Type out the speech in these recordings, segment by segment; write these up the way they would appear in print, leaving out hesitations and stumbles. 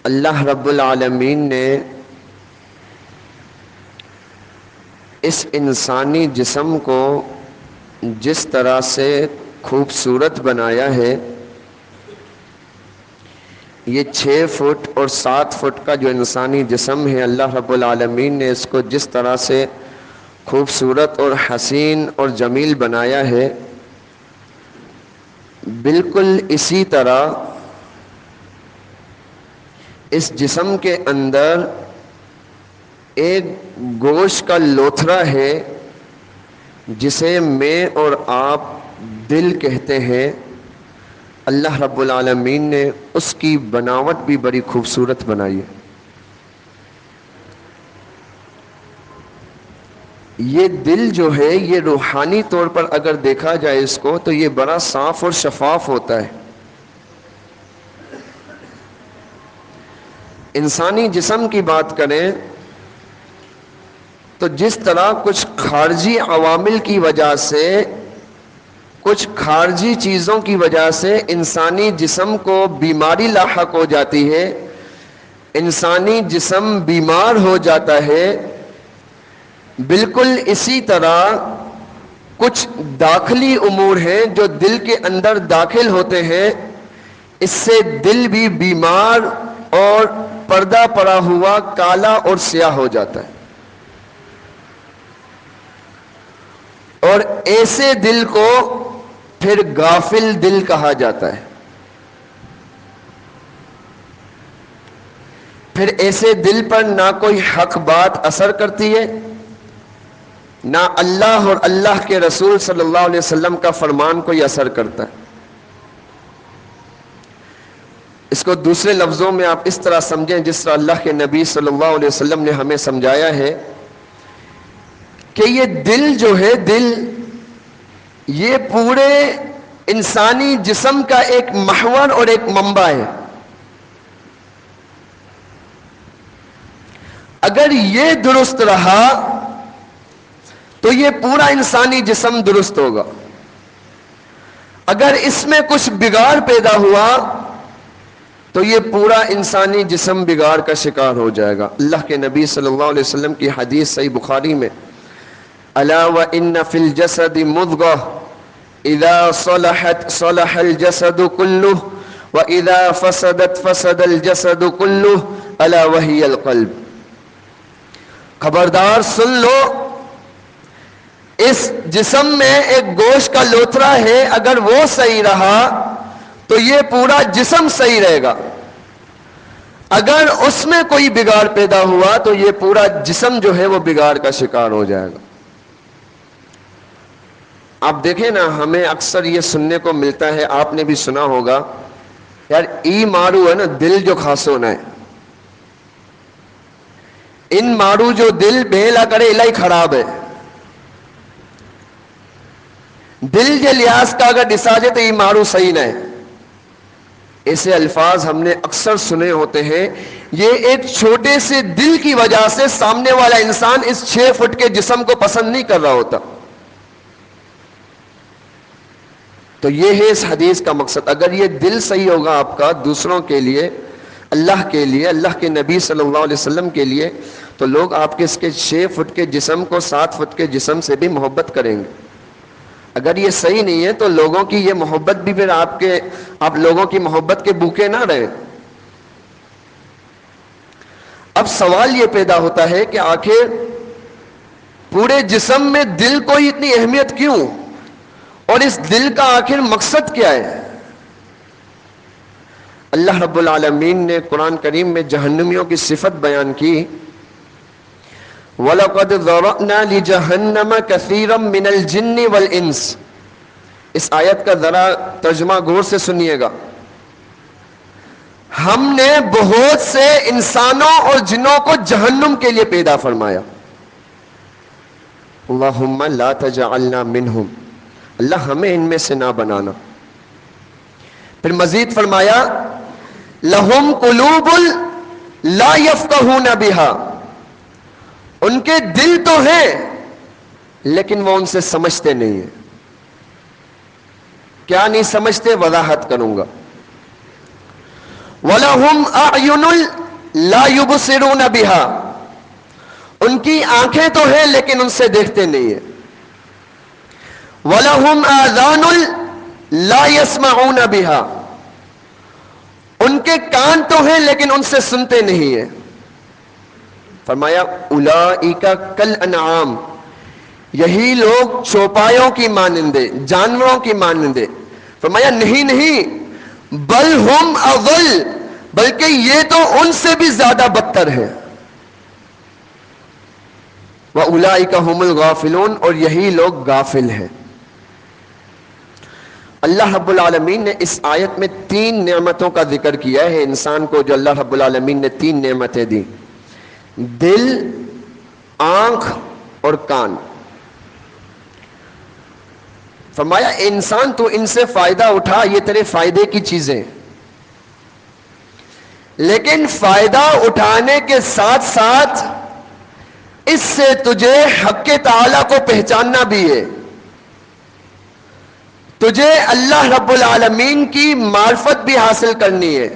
اللہ رب العالمین نے اس انسانی جسم کو جس طرح سے خوبصورت بنایا ہے، یہ 6 فٹ اور 7 فٹ کا جو انسانی جسم ہے، اللہ رب العالمین نے اس کو جس طرح سے خوبصورت اور حسین اور جمیل بنایا ہے، بالکل اسی طرح اس جسم کے اندر ایک گوشت کا لوتھڑا ہے جسے میں اور آپ دل کہتے ہیں۔ اللہ رب العالمین نے اس کی بناوٹ بھی بڑی خوبصورت بنائی ہے۔ یہ دل جو ہے، یہ روحانی طور پر اگر دیکھا جائے اس کو، تو یہ بڑا صاف اور شفاف ہوتا ہے۔ انسانی جسم کی بات کریں تو جس طرح کچھ خارجی عوامل کی وجہ سے، کچھ خارجی چیزوں کی وجہ سے انسانی جسم کو بیماری لاحق ہو جاتی ہے، انسانی جسم بیمار ہو جاتا ہے، بالکل اسی طرح کچھ داخلی امور ہیں جو دل کے اندر داخل ہوتے ہیں، اس سے دل بھی بیمار اور پردہ پڑا ہوا کالا اور سیاہ ہو جاتا ہے۔ اور ایسے دل کو پھر غافل دل کہا جاتا ہے۔ پھر ایسے دل پر نہ کوئی حق بات اثر کرتی ہے، نہ اللہ اور اللہ کے رسول صلی اللہ علیہ وسلم کا فرمان کوئی اثر کرتا ہے۔ اس کو دوسرے لفظوں میں آپ اس طرح سمجھیں جس طرح اللہ کے نبی صلی اللہ علیہ وسلم نے ہمیں سمجھایا ہے کہ یہ دل جو ہے، دل یہ پورے انسانی جسم کا ایک محور اور ایک منبع ہے۔ اگر یہ درست رہا تو یہ پورا انسانی جسم درست ہوگا۔ اگر اس میں کچھ بگاڑ پیدا ہوا تو یہ پورا انسانی جسم بگاڑ کا شکار ہو جائے گا۔ اللہ کے نبی صلی اللہ علیہ وسلم کی حدیث صحیح بخاری میں، الا وان فی الجسد مضغہ اذا صلحت صلح الجسد كله واذا فسدت فسد الجسد كله الا وهي القلب۔ خبردار سن لو، اس جسم میں ایک گوشت کا لوتھڑا ہے، اگر وہ صحیح رہا تو یہ پورا جسم صحیح رہے گا، اگر اس میں کوئی بگاڑ پیدا ہوا تو یہ پورا جسم جو ہے وہ بگاڑ کا شکار ہو جائے گا۔ آپ دیکھیں نا، ہمیں اکثر یہ سننے کو ملتا ہے، آپ نے بھی سنا ہوگا، یار ای مارو ہے نا دل جو خاصو نہ ہے، ان مارو جو دل بہلا کرے الہی خراب ہے۔ دل کے لحاظ کا اگر ڈسا جائے تو ای مارو صحیح نہ ہے۔ ایسے الفاظ ہم نے اکثر سنے ہوتے ہیں۔ یہ ایک چھوٹے سے دل کی وجہ سے سامنے والا انسان اس 6 فٹ کے جسم کو پسند نہیں کر رہا ہوتا۔ تو یہ ہے اس حدیث کا مقصد۔ اگر یہ دل صحیح ہوگا آپ کا دوسروں کے لیے، اللہ کے لیے، اللہ کے نبی صلی اللہ علیہ وسلم کے لیے، تو لوگ آپ کے اس کے 6 فٹ کے جسم کو 7 فٹ کے جسم سے بھی محبت کریں گے۔ اگر یہ صحیح نہیں ہے تو لوگوں کی یہ محبت بھی پھر آپ لوگوں کی محبت کے بھوکے نہ رہیں۔ اب سوال یہ پیدا ہوتا ہے کہ آخر پورے جسم میں دل کو اتنی اہمیت کیوں، اور اس دل کا آخر مقصد کیا ہے؟ اللہ رب العالمین نے قرآن کریم میں جہنمیوں کی صفت بیان کی، وَلَقَدْ ذَرَأْنَا لِجَهَنَّمَ كَثِيرًا مِنَ الْجِنِّ وَالْإِنسِ۔ اس آیت کا ذرا ترجمہ غور سے سنیے گا۔ ہم نے بہت سے انسانوں اور جنوں کو جہنم کے لیے پیدا فرمایا۔ اللہم لا تجعلنا منہم، اللہ ہمیں ان میں سے نہ بنانا۔ پھر مزید فرمایا، لہم قلوب لا یفقہون بہا، ان کے دل تو ہیں لیکن وہ ان سے سمجھتے نہیں ہیں۔ کیا نہیں سمجھتے؟ وضاحت کروں گا۔ وَلَهُمْ أَعْيُنٌ لَا يُبْصِرُونَ بِهَا، ان کی آنکھیں تو ہیں لیکن ان سے دیکھتے نہیں ہیں. وَلَهُمْ آذَانٌ لَا يَسْمَعُونَ بِهَا، ان کے کان تو ہیں لیکن ان سے سنتے نہیں ہیں. فرمایا اولئک کالانعام، یہی لوگ چوپایوں کی مانندے، جانوروں کی مانندے. فرمایا نہیں بل ہم اضل، بلکہ یہ تو ان سے بھی زیادہ بدتر ہے. وَأُولَئِكَ هُمُ الْغَافِلُونَ، اور یہی لوگ غافل ہیں. اللہ رب العالمین نے اس آیت میں 3 نعمتوں کا ذکر کیا ہے انسان کو، جو اللہ رب العالمین نے 3 نعمتیں دی: دل، آنکھ اور کان. فرمایا انسان تو ان سے فائدہ اٹھا، یہ تیرے فائدے کی چیزیں، لیکن فائدہ اٹھانے کے ساتھ ساتھ اس سے تجھے حق تعالی کو پہچاننا بھی ہے. تجھے اللہ رب العالمین کی معرفت بھی حاصل کرنی ہے.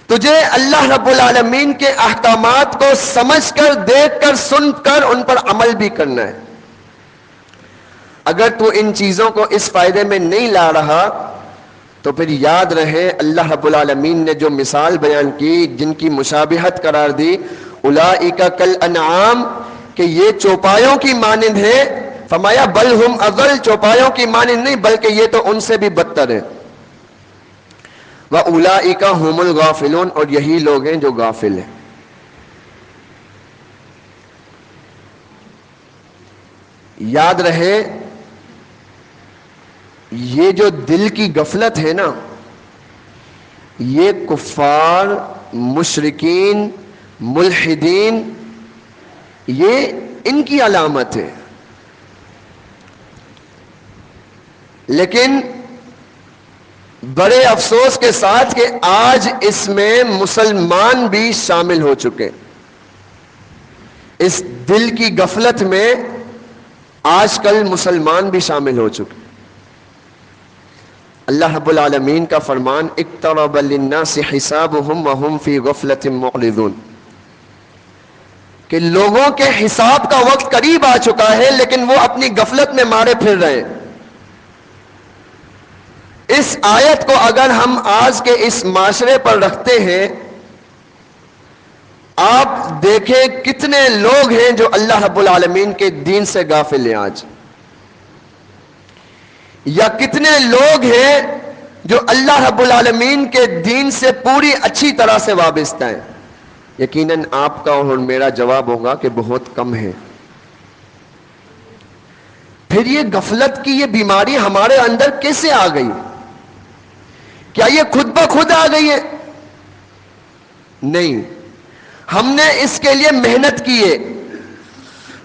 تجھے اللہ رب العالمین کے احکامات کو سمجھ کر، دیکھ کر، سن کر ان پر عمل بھی کرنا ہے. اگر تو ان چیزوں کو اس فائدے میں نہیں لا رہا تو پھر یاد رہے اللہ رب العالمین نے جو مثال بیان کی، جن کی مشابہت قرار دی، اولئک کالانعام، کہ یہ چوپایوں کی مانند ہے. فرمایا بل ہم اضل، چوپایوں کی مانند نہیں بلکہ یہ تو ان سے بھی بدتر ہے. وَأُولَئِكَ هُمُ الْغَافِلُونَ، اور یہی لوگ ہیں جو غافل ہیں. یاد رہے یہ جو دل کی غفلت ہے نا، یہ کفار، مشرکین، ملحدین، یہ ان کی علامت ہے. لیکن بڑے افسوس کے ساتھ کہ آج اس میں مسلمان بھی شامل ہو چکے. اس دل کی غفلت میں آج کل مسلمان بھی شامل ہو چکے. اللہ رب العالمین کا فرمان اقترب للناس حسابهم وهم فی غفلۃ معرضون، کہ لوگوں کے حساب کا وقت قریب آ چکا ہے لیکن وہ اپنی غفلت میں مارے پھر رہے ہیں. اس آیت کو اگر ہم آج کے اس معاشرے پر رکھتے ہیں، آپ دیکھیں کتنے لوگ ہیں جو اللہ رب العالمین کے دین سے غافل ہیں آج، یا کتنے لوگ ہیں جو اللہ رب العالمین کے دین سے پوری اچھی طرح سے وابستہ ہیں. یقیناً آپ کا اور میرا جواب ہوگا کہ بہت کم ہے. پھر یہ غفلت کی یہ بیماری ہمارے اندر کیسے آ گئی؟ کیا یہ خود بخود آ گئی ہے؟ نہیں، ہم نے اس کے لیے محنت کی ہے،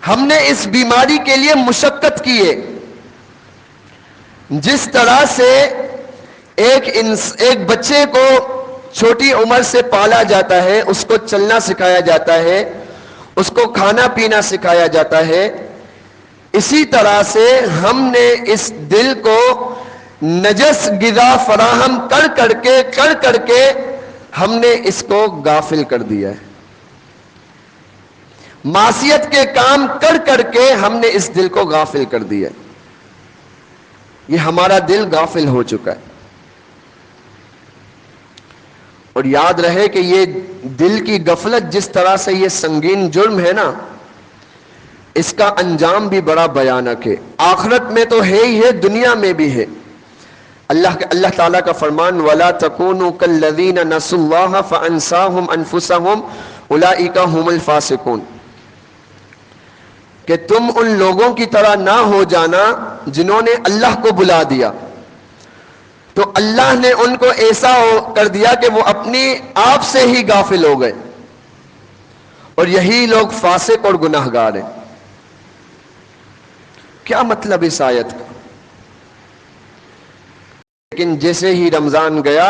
ہم نے اس بیماری کے لیے مشقت کی ہے. جس طرح سے ایک بچے کو چھوٹی عمر سے پالا جاتا ہے، اس کو چلنا سکھایا جاتا ہے، اس کو کھانا پینا سکھایا جاتا ہے، اسی طرح سے ہم نے اس دل کو نجس غذا فراہم کر کے ہم نے اس کو غافل کر دیا ہے. معصیت کے کام کر کے ہم نے اس دل کو غافل کر دیا ہے. یہ ہمارا دل غافل ہو چکا ہے. اور یاد رہے کہ یہ دل کی غفلت جس طرح سے یہ سنگین جرم ہے نا، اس کا انجام بھی بڑا بھیانک ہے. آخرت میں تو ہے ہی ہے، دنیا میں بھی ہے. اللہ تعالیٰ کا فرمان وَلَا تَكُونُوا كَالَّذِينَ نَسُوا اللَّهَ فَأَنسَاهُمْ أَنفُسَهُمْ أُولَئِكَ هُمُ الْفَاسِقُونَ، کہ تم ان لوگوں کی طرح نہ ہو جانا جنہوں نے اللہ کو بلا دیا تو اللہ نے ان کو ایسا کر دیا کہ وہ اپنی آپ سے ہی غافل ہو گئے، اور یہی لوگ فاسق اور گناہگار ہیں. کیا مطلب اس آیت کا؟ لیکن جیسے ہی رمضان گیا،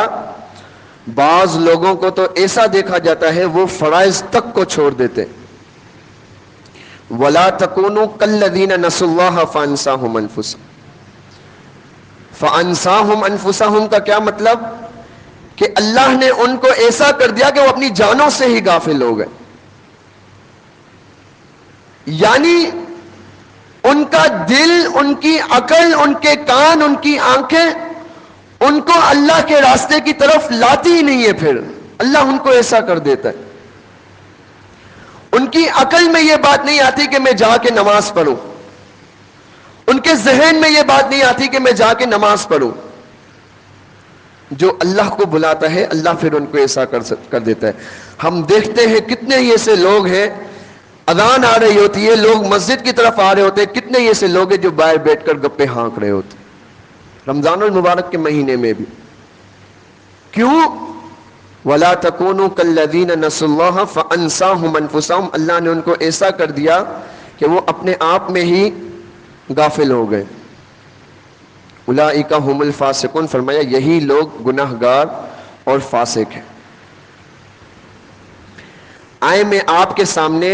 بعض لوگوں کو تو ایسا دیکھا جاتا ہے وہ فرائض تک کو چھوڑ دیتے. وَلَا تَكُونُوا كَالَّذِينَ نَسُوا اللَّهَ فَأَنسَاهُمْ أَنفُسَهُمْ کا کیا مطلب؟ کہ اللہ نے ان کو ایسا کر دیا کہ وہ اپنی جانوں سے ہی غافل ہو گئے. یعنی ان کا دل، ان کی عقل، ان کے کان، ان کی آنکھیں ان کو اللہ کے راستے کی طرف لاتی ہی نہیں ہے. پھر اللہ ان کو ایسا کر دیتا ہے. ان کی عقل میں یہ بات نہیں آتی کہ میں جا کے نماز پڑھوں، ان کے ذہن میں یہ بات نہیں آتی کہ میں جا کے نماز پڑھوں. جو اللہ کو بلاتا ہے اللہ پھر ان کو ایسا کر دیتا ہے. ہم دیکھتے ہیں کتنے ہی ایسے لوگ ہیں، اذان آ رہی ہوتی ہے، لوگ مسجد کی طرف آ رہے ہوتے ہیں، کتنے ہی ایسے لوگ ہیں جو باہر بیٹھ کر گپے ہانک رہے ہوتے ہیں رمضان المبارک کے مہینے میں بھی. کیوں؟ وَلَا تَكُونُوا كَالَّذِينَ نَسُوا اللَّهَ فَأَنسَاهُمْ أَنفُسَهُمْ. اللہ نے ان کو ایسا کر دیا کہ وہ اپنے آپ میں ہی غافل ہو گئے. اولئک هم الفاسقون. فرمایا یہی لوگ گناہگار اور فاسق ہیں. آئے میں آپ کے سامنے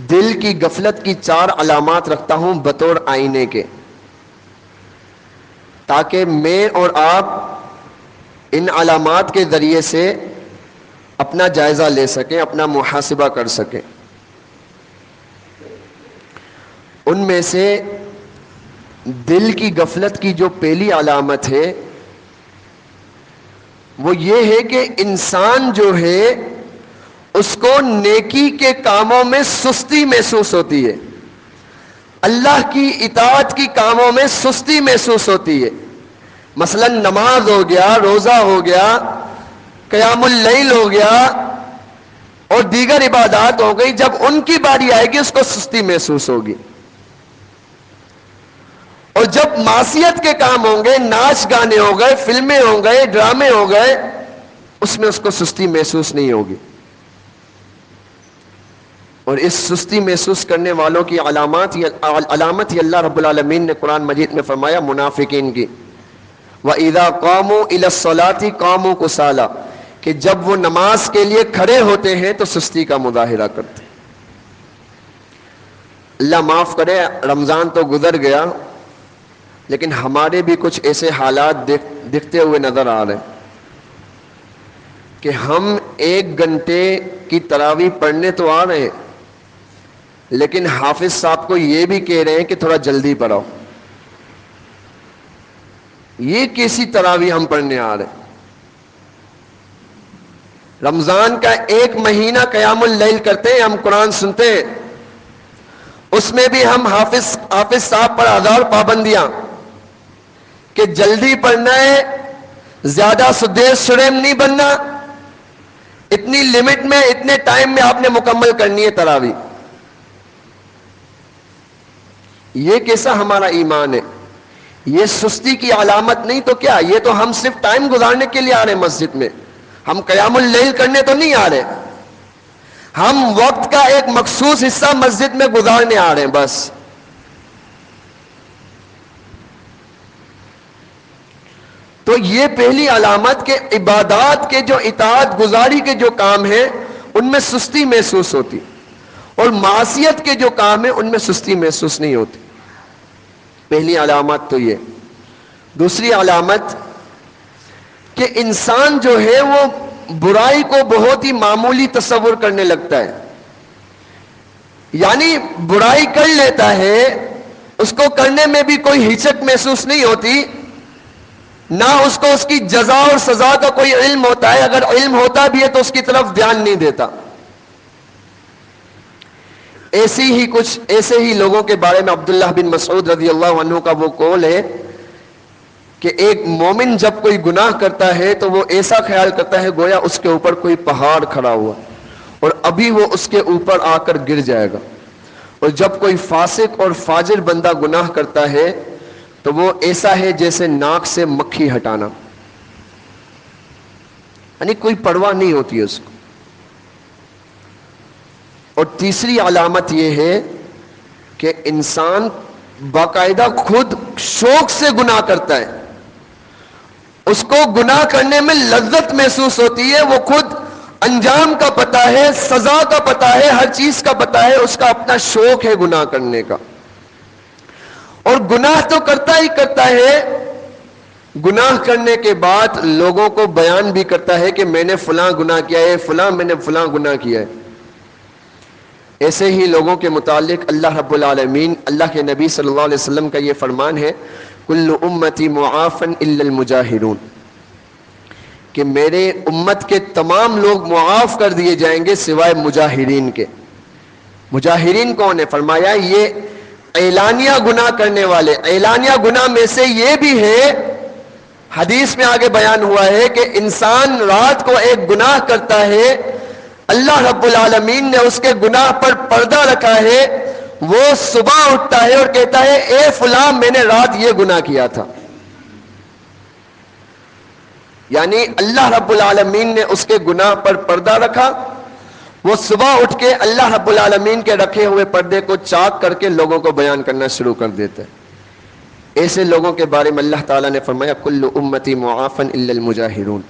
دل کی غفلت کی 4 علامات رکھتا ہوں بطور آئینے کے، تاکہ میں اور آپ ان علامات کے ذریعے سے اپنا جائزہ لے سکیں، اپنا محاسبہ کر سکیں. ان میں سے دل کی غفلت کی جو پہلی علامت ہے وہ یہ ہے کہ انسان جو ہے اس کو نیکی کے کاموں میں سستی محسوس ہوتی ہے، اللہ کی اطاعت کی کاموں میں سستی محسوس ہوتی ہے. مثلا نماز ہو گیا، روزہ ہو گیا، قیام اللیل ہو گیا اور دیگر عبادات ہو گئی. جب ان کی باری آئے گی اس کو سستی محسوس ہوگی. اور جب معصیت کے کام ہوں گے، ناچ گانے ہو گئے، فلمیں ہو گئے، ڈرامے ہو گئے، اس میں اس کو سستی محسوس نہیں ہوگی. اور اس سستی محسوس کرنے والوں کی علامت ہی اللہ رب العالمین نے قرآن مجید میں فرمایا منافقین کی. وَإِذَا قَامُوا إِلَى الصَّلَاةِ قَامُوا كُسَالَىٰ. کہ جب وہ نماز کے لیے کھڑے ہوتے ہیں تو سستی کا مظاہرہ کرتے ہیں. اللہ معاف کرے، رمضان تو گزر گیا لیکن ہمارے بھی کچھ ایسے حالات دکھتے ہوئے نظر آ رہے ہیں کہ ہم 1 گھنٹے کی تراویح پڑھنے تو آ رہے ہیں لیکن حافظ صاحب کو یہ بھی کہہ رہے ہیں کہ تھوڑا جلدی پڑھو. یہ کیسی تراویح ہم پڑھنے آ رہے ہیں؟ رمضان کا 1 مہینہ قیام اللیل کرتے ہیں، ہم قرآن سنتے ہیں، اس میں بھی ہم حافظ صاحب پر 1000 پابندیاں کہ جلدی پڑھنا ہے، زیادہ سدیش شریم نہیں بننا، اتنی لمٹ میں، اتنے ٹائم میں آپ نے مکمل کرنی ہے تراویح. یہ کیسا ہمارا ایمان ہے؟ یہ سستی کی علامت نہیں تو کیا؟ یہ تو ہم صرف ٹائم گزارنے کے لیے آ رہے ہیں مسجد میں، ہم قیام اللیل کرنے تو نہیں آ رہے. ہم وقت کا ایک مخصوص حصہ مسجد میں گزارنے آ رہے ہیں بس. تو یہ پہلی علامت کہ عبادات کے جو اطاعت گزاری کے جو کام ہیں ان میں سستی محسوس ہوتی، اور معصیت کے جو کام ہیں ان میں سستی محسوس نہیں ہوتی. پہلی علامت تو یہ. دوسری علامت کہ انسان جو ہے وہ برائی کو بہت ہی معمولی تصور کرنے لگتا ہے. یعنی برائی کر لیتا ہے، اس کو کرنے میں بھی کوئی ہچک محسوس نہیں ہوتی، نہ اس کو اس کی جزا اور سزا کا کوئی علم ہوتا ہے، اگر علم ہوتا بھی ہے تو اس کی طرف دھیان نہیں دیتا. ایسے ہی لوگوں کے بارے میں عبداللہ بن مسعود رضی اللہ عنہ کا وہ قول ہے کہ ایک مومن جب کوئی گناہ کرتا ہے تو وہ ایسا خیال کرتا ہے گویا اس کے اوپر کوئی پہاڑ کھڑا ہوا اور ابھی وہ اس کے اوپر آ کر گر جائے گا. اور جب کوئی فاسق اور فاجر بندہ گناہ کرتا ہے تو وہ ایسا ہے جیسے ناک سے مکھی ہٹانا، یعنی کوئی پرواہ نہیں ہوتی ہے اس کو. اور تیسری علامت یہ ہے کہ انسان باقاعدہ خود شوق سے گناہ کرتا ہے، اس کو گناہ کرنے میں لذت محسوس ہوتی ہے، وہ خود انجام کا پتہ ہے، سزا کا پتہ ہے، ہر چیز کا پتہ ہے، اس کا اپنا شوق ہے گناہ کرنے کا. اور گناہ تو کرتا ہی کرتا ہے گناہ کرنے کے بعد لوگوں کو بیان بھی کرتا ہے کہ میں نے فلاں گناہ کیا ہے، فلاں میں نے فلاں گناہ کیا ہے. ایسے ہی لوگوں کے متعلق اللہ رب العالمین، اللہ کے نبی صلی اللہ علیہ وسلم کا یہ فرمان ہے کل امتی معافن الا المجاہرون، کہ میرے امت کے تمام لوگ معاف کر دیے جائیں گے سوائے مجاہرین کے. مجاہرین کون ہے؟ فرمایا یہ اعلانیہ گناہ کرنے والے. اعلانیہ گناہ میں سے یہ بھی ہے، حدیث میں آگے بیان ہوا ہے کہ انسان رات کو ایک گناہ کرتا ہے، اللہ رب العالمین نے اس کے گناہ پر پردہ رکھا ہے، وہ صبح اٹھتا ہے اور کہتا ہے اے فلاں میں نے رات یہ گناہ کیا تھا. یعنی اللہ رب العالمین نے اس کے گناہ پر پردہ رکھا، وہ صبح اٹھ کے اللہ رب العالمین کے رکھے ہوئے پردے کو چاک کر کے لوگوں کو بیان کرنا شروع کر دیتا ہے. ایسے لوگوں کے بارے میں اللہ تعالیٰ نے فرمایا کل امتی معافن الا المجاہرون،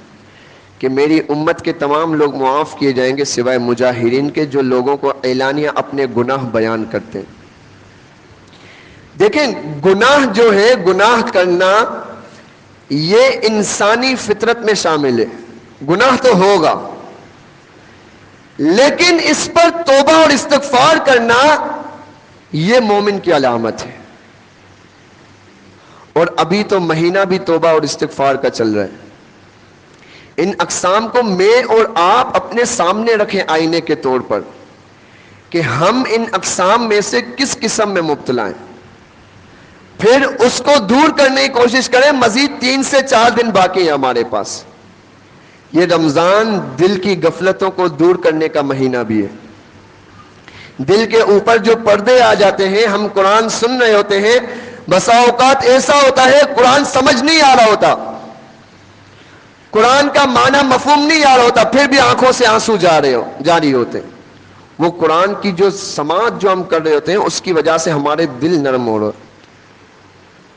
کہ میری امت کے تمام لوگ معاف کیے جائیں گے سوائے مجاہرین کے، جو لوگوں کو اعلانیہ اپنے گناہ بیان کرتے ہیں. دیکھیں گناہ جو ہے، گناہ کرنا یہ انسانی فطرت میں شامل ہے. گناہ تو ہوگا، لیکن اس پر توبہ اور استغفار کرنا یہ مومن کی علامت ہے. اور ابھی تو مہینہ بھی توبہ اور استغفار کا چل رہا ہے. ان اقسام کو میں اور آپ اپنے سامنے رکھیں آئینے کے طور پر کہ ہم ان اقسام میں سے کس قسم میں مبتلا ہیں، پھر اس کو دور کرنے کی کوشش کریں. مزید 3 سے 4 دن باقی ہیں ہمارے پاس. یہ رمضان دل کی غفلتوں کو دور کرنے کا مہینہ بھی ہے. دل کے اوپر جو پردے آ جاتے ہیں، ہم قرآن سن رہے ہوتے ہیں، بسا اوقات ایسا ہوتا ہے قرآن سمجھ نہیں آ رہا ہوتا، قرآن کا معنی مفہوم نہیں آ رہا ہوتا، پھر بھی آنکھوں سے آنسو جاری ہوتے ہیں. وہ قرآن کی جو سماعت جو ہم کر رہے ہوتے ہیں اس کی وجہ سے ہمارے دل نرم ہو رہے،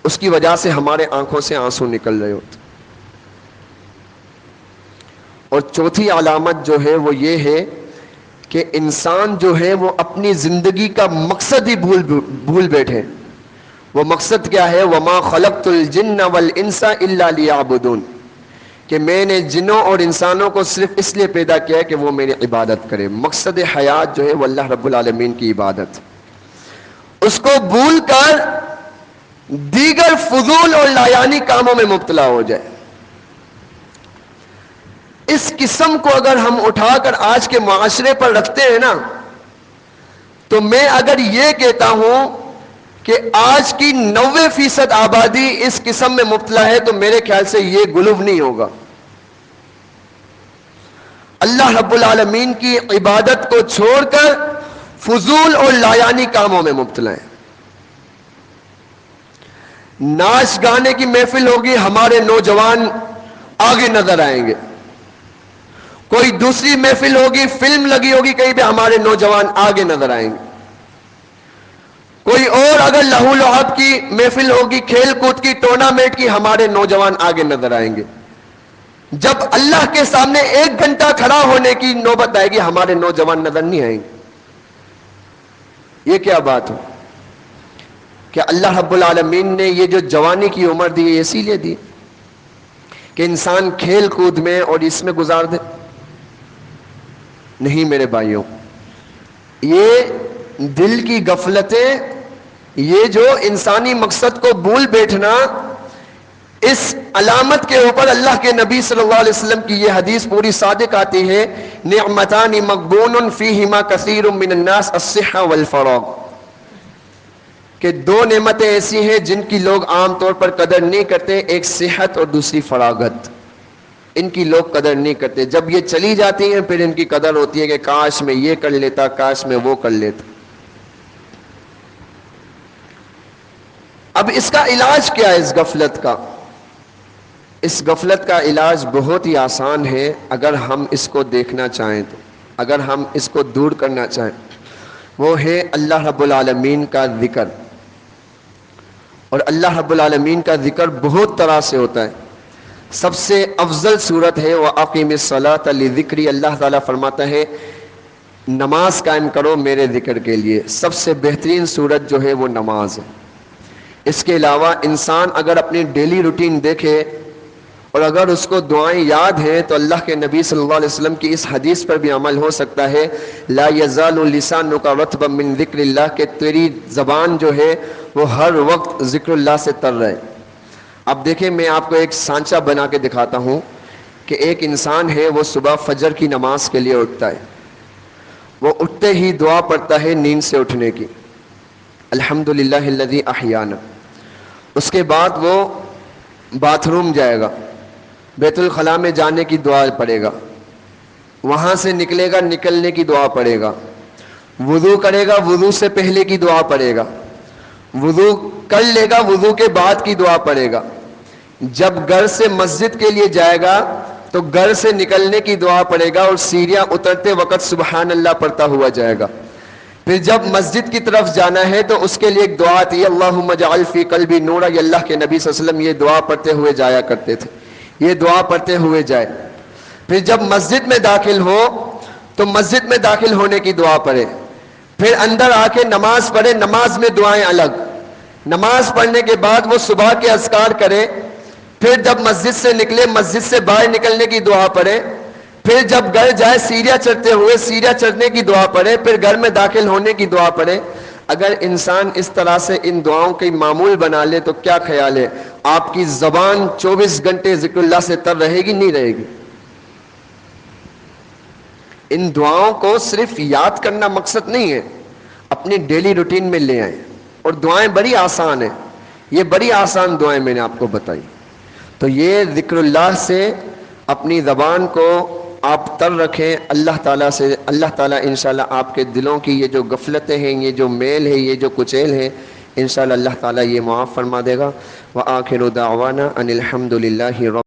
اس کی وجہ سے ہمارے آنکھوں سے آنسو نکل رہے ہوتے. اور چوتھی علامت جو ہے وہ یہ ہے کہ انسان جو ہے وہ اپنی زندگی کا مقصد ہی بھول بیٹھے. وہ مقصد کیا ہے؟ وَمَا خَلَقْتُ الْجِنَّ وَالْإِنسَ إِلَّا لِيَعْبُدُونَ، کہ میں نے جنوں اور انسانوں کو صرف اس لیے پیدا کیا ہے کہ وہ میری عبادت کرے. مقصد حیات جو ہے وہ اللہ رب العالمین کی عبادت، اس کو بھول کر دیگر فضول اور لایانی کاموں میں مبتلا ہو جائے. اس قسم کو اگر ہم اٹھا کر آج کے معاشرے پر رکھتے ہیں نا، تو میں اگر یہ کہتا ہوں کہ آج کی 90% آبادی اس قسم میں مبتلا ہے تو میرے خیال سے یہ غلو نہیں ہوگا. اللہ رب العالمین کی عبادت کو چھوڑ کر فضول اور لایانی کاموں میں مبتلا ہے. ناچ گانے کی محفل ہوگی، ہمارے نوجوان آگے نظر آئیں گے. کوئی دوسری محفل ہوگی، فلم لگی ہوگی کہیں پہ، ہمارے نوجوان آگے نظر آئیں گے. کوئی اور اگر لہو لعب کی محفل ہوگی، کھیل کود کی، ٹورنامنٹ کی، ہمارے نوجوان آگے نظر آئیں گے. جب اللہ کے سامنے 1 گھنٹہ کھڑا ہونے کی نوبت آئے گی، ہمارے نوجوان نظر نہیں آئیں گے. یہ کیا بات ہو کہ اللہ رب العالمین نے یہ جو جوانی کی عمر دی ہے اسی لیے دی کہ انسان کھیل کود میں اور اس میں گزار دے؟ نہیں میرے بھائیوں، یہ دل کی غفلتیں، یہ جو انسانی مقصد کو بھول بیٹھنا، اس علامت کے اوپر اللہ کے نبی صلی اللہ علیہ وسلم کی یہ حدیث پوری صادق آتی ہے، نعمتان مغبون فیہما کثیر من الناس الصحہ والفراغ، کہ 2 نعمتیں ایسی ہیں جن کی لوگ عام طور پر قدر نہیں کرتے، ایک صحت اور دوسری فراغت. ان کی لوگ قدر نہیں کرتے. جب یہ چلی جاتی ہیں پھر ان کی قدر ہوتی ہے کہ کاش میں یہ کر لیتا، کاش میں وہ کر لیتا. اب اس کا علاج کیا ہے اس غفلت کا؟ اس غفلت کا علاج بہت ہی آسان ہے اگر ہم اس کو دیکھنا چاہیں تو، اگر ہم اس کو دور کرنا چاہیں. وہ ہے اللہ رب العالمین کا ذکر. اور اللہ رب العالمین کا ذکر بہت طرح سے ہوتا ہے. سب سے افضل صورت ہے وَأَقِمِ الصَّلَاةَ لِذِكْرِي، اللہ تعالیٰ فرماتا ہے نماز قائم کرو میرے ذکر کے لیے. سب سے بہترین صورت جو ہے وہ نماز ہے. اس کے علاوہ انسان اگر اپنی ڈیلی روٹین دیکھے اور اگر اس کو دعائیں یاد ہیں تو اللہ کے نبی صلی اللہ علیہ وسلم کی اس حدیث پر بھی عمل ہو سکتا ہے، لا یزال لسانک رطبا من ذکر اللہ، کہ تیری زبان جو ہے وہ ہر وقت ذکر اللہ سے تر رہے۔ اب دیکھیں میں آپ کو ایک سانچہ بنا کے دکھاتا ہوں کہ ایک انسان ہے، وہ صبح فجر کی نماز کے لیے اٹھتا ہے، وہ اٹھتے ہی دعا پڑھتا ہے نیند سے اٹھنے کی، الحمدللہ الذی احیانا۔ اس کے بعد وہ باتھ روم جائے گا، بیت الخلاء میں جانے کی دعا پڑھے گا، وہاں سے نکلے گا، نکلنے کی دعا پڑھے گا، وضو کرے گا، وضو سے پہلے کی دعا پڑھے گا، وضو کر لے گا، وضو کے بعد کی دعا پڑھے گا، جب گھر سے مسجد کے لیے جائے گا تو گھر سے نکلنے کی دعا پڑھے گا اور سیڑھیاں اترتے وقت سبحان اللہ پڑھتا ہوا جائے گا۔ پھر جب مسجد کی طرف جانا ہے تو اس کے لیے ایک دعا آتی ہے، اللہم اجعل فی قلبی نورا، یہ اللہ کے نبی صلی اللہ علیہ وسلم یہ دعا پڑھتے ہوئے جایا کرتے تھے، یہ دعا پڑھتے ہوئے جائے۔ پھر جب مسجد میں داخل ہو تو مسجد میں داخل ہونے کی دعا پڑھے، پھر اندر آ کے نماز پڑھے، نماز میں دعائیں الگ، نماز پڑھنے کے بعد وہ صبح کے اذکار کرے، پھر جب مسجد سے نکلے مسجد سے باہر نکلنے کی دعا پڑھے، پھر جب گھر جائے سیڑھیاں چڑھتے ہوئے سیڑھیاں چڑھنے کی دعا پڑھے، پھر گھر میں داخل ہونے کی دعا پڑھے۔ اگر انسان اس طرح سے ان دعاؤں کی معمول بنا لے تو کیا خیال ہے آپ کی زبان 24 گھنٹے ذکر اللہ سے تر رہے گی نہیں رہے گی؟ ان دعاؤں کو صرف یاد کرنا مقصد نہیں ہے، اپنی ڈیلی روٹین میں لے آئیں، اور دعائیں بڑی آسان ہیں، یہ بڑی آسان دعائیں میں نے آپ کو بتائی۔ تو یہ ذکر اللہ سے اپنی زبان کو آپ تر رکھیں، اللہ تعالیٰ سے، اللہ تعالیٰ انشاءاللہ آپ کے دلوں کی یہ جو غفلتیں ہیں، یہ جو میل ہے، یہ جو کچیل ہے، انشاءاللہ اللہ تعالیٰ یہ معاف فرما دے گا۔ وآخر دعوانا ان الحمد للہ رب